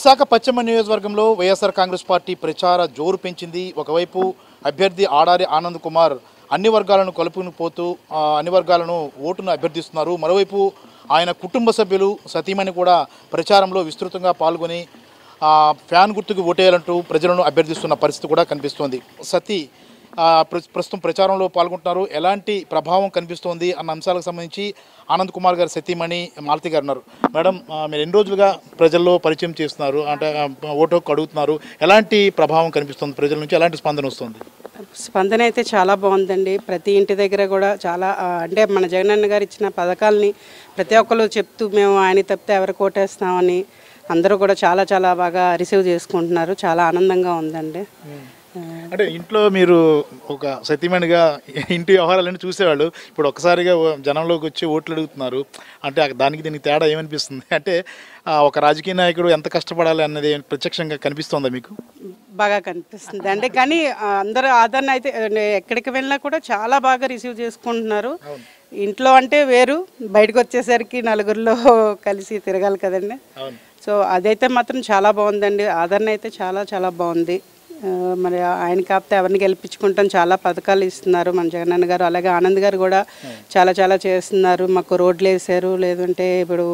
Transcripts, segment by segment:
విశాఖ పశ్చిమ నియోజకవర్గంలో వైఎస్ఆర్ కాంగ్రెస్ పార్టీ ప్రచార జోరు పెంచింది. ఒకవైపు అభ్యర్థి ఆడారి ఆనంద్ కుమార్ అన్ని వర్గాలను కలుపుకుని పోతూ అన్ని వర్గాలను ఓటును అభ్యర్థిస్తున్నారు. మరోవైపు ఆయన కుటుంబ సభ్యులు సతీమణి కూడా ప్రచారంలో విస్తృతంగా పాల్గొని ఫ్యాన్ గుర్తుకు ఓటేయాలంటూ ప్రజలను అభ్యర్థిస్తున్న పరిస్థితి కూడా కనిపిస్తోంది. సతీ ప్రస్తుతం ప్రచారంలో పాల్గొంటున్నారు. ఎలాంటి ప్రభావం కనిపిస్తోంది అన్న అంశాలకు సంబంధించి ఆనంద్ కుమార్ గారు సతీమణి మాలతి గారు ఉన్నారు. మేడం, మీరు ఎన్ని రోజులుగా ప్రజల్లో పరిచయం చేస్తున్నారు, అంటే ఓటు అడుగుతున్నారు, ఎలాంటి ప్రభావం కనిపిస్తుంది ప్రజల నుంచి, ఎలాంటి స్పందన వస్తుంది? స్పందన అయితే చాలా బాగుందండి. ప్రతి ఇంటి దగ్గర కూడా చాలా అంటే మన జగనన్న గారు ఇచ్చిన పథకాలని ప్రతి ఒక్కరు చెప్తూ మేము ఆయన తప్పితే ఎవరికి ఓటేస్తామని అందరూ కూడా చాలా చాలా బాగా రిసీవ్ చేసుకుంటున్నారు. చాలా ఆనందంగా ఉందండి. అంటే ఇంట్లో మీరు ఒక సతీమణిగా ఇంటి వ్యవహారాలన్నీ చూసేవాళ్ళు, ఇప్పుడు ఒక్కసారిగా జనంలోకి వచ్చి ఓట్లు అడుగుతున్నారు అంటే దానికి దీనికి తేడా ఏమనిపిస్తుంది? అంటే ఒక రాజకీయ నాయకుడు ఎంత కష్టపడాలి అన్నది ప్రత్యక్షంగా కనిపిస్తుందా మీకు? బాగా కనిపిస్తుంది అంటే, కానీ అందరూ ఆదరణ అయితే ఎక్కడికి వెళ్ళినా కూడా చాలా బాగా రిసీవ్ చేసుకుంటున్నారు. ఇంట్లో అంటే వేరు, బయటకు వచ్చేసరికి నలుగురిలో కలిసి తిరగాలి కదండి. సో అదైతే మాత్రం చాలా బాగుందండి. ఆదరణ అయితే చాలా చాలా బాగుంది. మరి ఆయన కాకపోతే ఎవరిని గెలిపించుకుంటాం, చాలా పథకాలు ఇస్తున్నారు మన జగనన్న గారు. అలాగే ఆనంద్ గారు కూడా చాలా చాలా చేస్తున్నారు. మాకు రోడ్లు వేసారు, లేదంటే ఇప్పుడు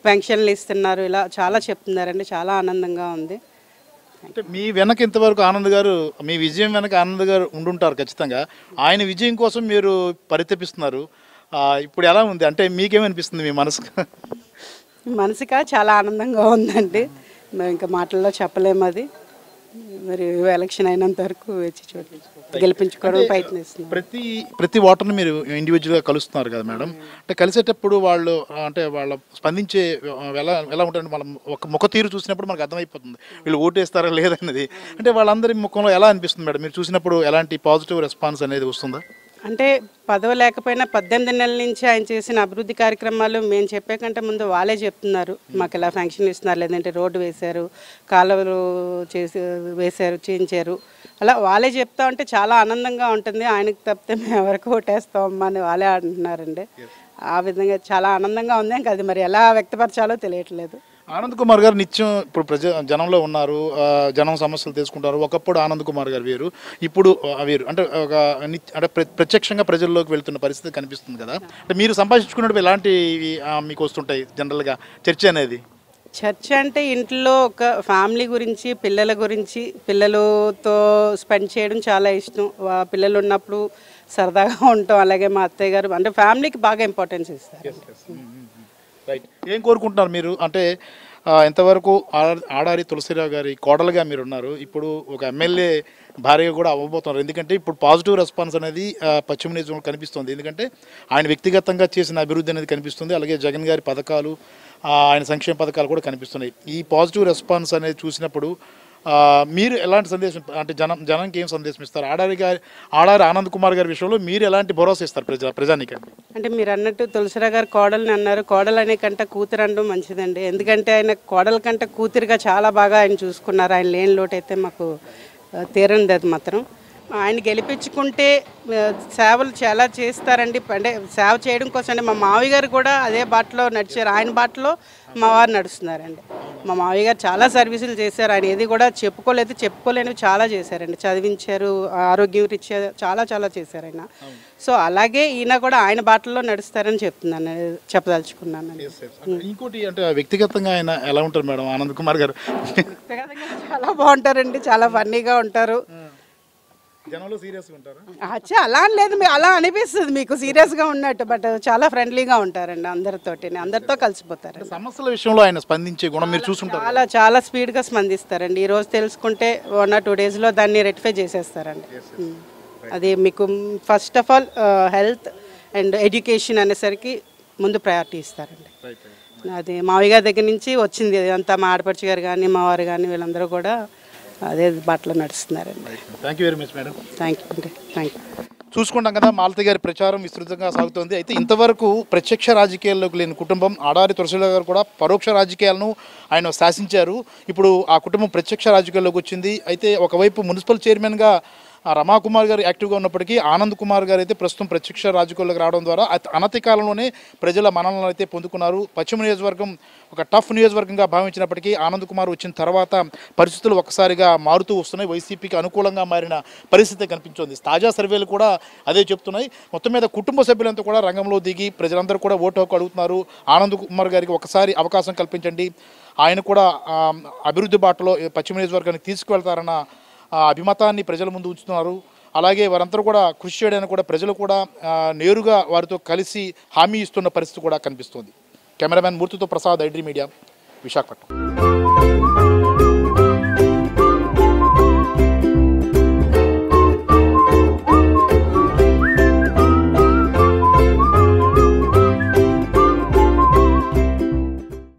పెన్షన్లు ఇస్తున్నారు, ఇలా చాలా చెప్తున్నారండి. చాలా ఆనందంగా ఉంది. అంటే మీ వెనక ఇంతవరకు ఆనంద్ గారు, మీ విజయం వెనక ఆనంద్ గారు ఉండుంటారు ఖచ్చితంగా. ఆయన విజయం కోసం మీరు పరితపిస్తున్నారు. ఇప్పుడు ఎలా ఉంది అంటే మీకేమనిపిస్తుంది మీ మనసుగా? చాలా ఆనందంగా ఉందండి. మేము ఇంకా మాటల్లో చెప్పలేము. అది మరి ఎలక్షన్ అయినంత వరకు వేచి చూడండి, గెలిపించుకోవడం ప్రయత్నిస్తున్నాం. ప్రతి ఓటర్ని మీరు ఇండివిజువల్గా కలుస్తున్నారు కదా మేడం, అంటే కలిసేటప్పుడు వాళ్ళు అంటే వాళ్ళ స్పందించే ఎలా ఉంటారంటే మనం ఒక ముఖ తీరు చూసినప్పుడు మనకు అర్థమైపోతుంది వీళ్ళు ఓటేస్తారా లేదన్నది. అంటే వాళ్ళందరి ముఖంలో ఎలా అనిపిస్తుంది మేడం మీరు చూసినప్పుడు? ఎలాంటి పాజిటివ్ రెస్పాన్స్ అనేది వస్తుందా? అంటే పదవి లేకపోయినా 18 నెలల నుంచి ఆయన చేసిన అభివృద్ధి కార్యక్రమాలు మేము చెప్పే కంటే ముందు వాళ్ళే చెప్తున్నారు. మాకు ఇలా ఫంక్షన్ ఇస్తున్నారు, లేదంటే రోడ్డు వేశారు, కాలువలు చేయించారు, అలా వాళ్ళే చెప్తా ఉంటే చాలా ఆనందంగా ఉంటుంది. ఆయనకు తప్పితే మేము ఎవరికి ఓటేస్తామమ్మా అని వాళ్ళే అంటున్నారండి. ఆ విధంగా చాలా ఆనందంగా ఉంది. ఇంకా అది మరి ఎలా వ్యక్తపరచాలో తెలియట్లేదు. ఆనంద్ కుమార్ గారు నిత్యం ఇప్పుడు జనంలో ఉన్నారు, జనం సమస్యలు తెలుసుకుంటారు. ఒకప్పుడు ఆనంద్ కుమార్ గారు వేరు, ఇప్పుడు వేరు. అంటే అంటే ప్రత్యక్షంగా ప్రజల్లోకి వెళ్తున్న పరిస్థితి కనిపిస్తుంది కదా. అంటే మీరు సంభాషించుకున్నప్పుడు ఎలాంటివి మీకు వస్తుంటాయి జనరల్గా చర్చ అనేది? చర్చ అంటే ఇంట్లో ఒక ఫ్యామిలీ గురించి, పిల్లల గురించి, పిల్లలతో స్పెండ్ చేయడం చాలా ఇష్టం. పిల్లలు ఉన్నప్పుడు సరదాగా ఉంటాం. అలాగే మా అత్తయ్య గారు అంటే ఫ్యామిలీకి బాగా ఇంపార్టెన్స్ ఇస్తారు. రైట్. ఏం కోరుకుంటున్నారు మీరు? అంటే ఎంతవరకు ఆడారి తులసిరావు గారి కోడలుగా మీరు ఉన్నారు, ఇప్పుడు ఒక ఎమ్మెల్యే భార్యగా కూడా అవ్వబోతున్నారు. ఎందుకంటే ఇప్పుడు పాజిటివ్ రెస్పాన్స్ అనేది పశ్చిమ నియోజకవర్గంలో కనిపిస్తుంది. ఎందుకంటే ఆయన వ్యక్తిగతంగా చేసిన అభివృద్ధి అనేది కనిపిస్తుంది. అలాగే జగన్ గారి పథకాలు, ఆయన సంక్షేమ పథకాలు కూడా కనిపిస్తున్నాయి. ఈ పాజిటివ్ రెస్పాన్స్ అనేది చూసినప్పుడు మీరు ఎలాంటి సందేశం అంటే జనానికి ఏం సందేశం ఇస్తారు? ఆడారి ఆనంద్ కుమార్ గారి విషయంలో మీరు ఎలాంటి భరోసా ఇస్తారు ప్రజానికి? అంటే మీరు అన్నట్టు తులసిరావు గారు కోడల్ని అన్నారు. కోడలు అనే కంటే కూతురు అనడం మంచిదండి. ఎందుకంటే ఆయన కోడల కంటే కూతురుగా చాలా బాగా ఆయన చూసుకున్నారు. ఆయన లేని లోటు అయితే మాకు తీరంది. అది మాత్రం ఆయన గెలిపించుకుంటే సేవలు చాలా చేస్తారండి. అంటే సేవ చేయడం కోసం అంటే మా మావయ్య గారు కూడా అదే బాటలో నడిచారు. ఆయన బాటలో మా వారు నడుస్తున్నారండి. మా మావయ్య గారు చాలా సర్వీసులు చేశారు. ఆయన ఏది కూడా చెప్పుకోలేనివి చాలా చేశారండి. చదివించారు, ఆరోగ్యం రీత్యా చాలా చాలా చేశారు ఆయన. సో అలాగే ఈయన కూడా ఆయన బాటలో నడుస్తారని చెప్పదలుచుకున్నాను. ఇంకోటి అంటే వ్యక్తిగతంగా ఆయన ఎలా ఉంటారు మేడం ఆనంద్ కుమార్ గారు? వ్యక్తిగతంగా చాలా బాగుంటారండి, చాలా ఫన్నీగా ఉంటారు. అలా లేదు, అలా అనిపిస్తుంది మీకు సీరియస్గా ఉన్నట్టు, బట్ చాలా ఫ్రెండ్లీగా ఉంటారండి. అందరితో కలిసిపోతారు. సమస్యల విషయంలో ఆయన స్పందించే గుణం మీరు చూసుకుంటారు. చాలా స్పీడ్గా స్పందిస్తారండి. ఈ రోజు తెలుసుకుంటే 1 or 2 డేస్లో దాన్ని రెక్టిఫై చేసేస్తారండి. అది మీకు first of all health and education అనేసరికి ముందు ప్రయారిటీ ఇస్తారండి. అది మావయ్య గారి దగ్గర నుంచి వచ్చింది అంతా. మా ఆడపడుచు గారు కానీ మా వారు కానీ వీళ్ళందరూ కూడా అదే బాటలో నడుస్తున్నారండి. Thank you very much madam. Thank you అండి. Thank you. చూసుకుంటాం కదా, మాలతి గారి ప్రచారం విస్తృతంగా సాగుతోంది. అయితే ఇంతవరకు ప్రత్యక్ష రాజకీయాల్లోకి లేని కుటుంబం ఆడారి తులసిరావు గారు కూడా పరోక్ష రాజకీయాలను ఆయన శాసించారు. ఇప్పుడు ఆ కుటుంబం ప్రత్యక్ష రాజకీయాల్లోకి వచ్చింది. అయితే ఒకవైపు మున్సిపల్ చైర్మన్గా రమాకుమార్ గారు యాక్టివ్గా ఉన్నప్పటికీ ఆనంద్ కుమార్ గారు అయితే ప్రస్తుతం ప్రత్యక్ష రాజకీయాల్లోకి రావడం ద్వారా అనతి కాలంలోనే ప్రజల మన్ననలను అయితే పొందుకున్నారు. పశ్చిమ నియోజకవర్గం ఒక టఫ్ నియోజకవర్గంగా భావించినప్పటికీ ఆనంద్ కుమార్ వచ్చిన తర్వాత పరిస్థితులు ఒక్కసారిగా మారుతూ వస్తున్నాయి. వైసీపీకి అనుకూలంగా మారిన పరిస్థితి కనిపించింది. తాజా సర్వేలు కూడా అదే చెప్తున్నాయి. మొత్తం మీద కుటుంబ సభ్యులంతా కూడా రంగంలో దిగి ప్రజలందరూ కూడా ఓటు హక్కు అడుగుతున్నారు. ఆనంద్ కుమార్ గారికి ఒకసారి అవకాశం కల్పించండి, ఆయన కూడా అభివృద్ధి బాటలో పశ్చిమ నియోజకవర్గానికి తీసుకువెళ్తారన్న అభిమతాన్ని ప్రజల ముందు ఉంచుతున్నారు. అలాగే వారందరూ కూడా కృషి చేయడానికి కూడా ప్రజలు కూడా నేరుగా వారితో కలిసి హామీ ఇస్తున్న పరిస్థితి కూడా కనిపిస్తుంది. కెమెరామెన్ మూర్తితో ప్రసాద్, ఐడ్రీ మీడియా, విశాఖపట్నం.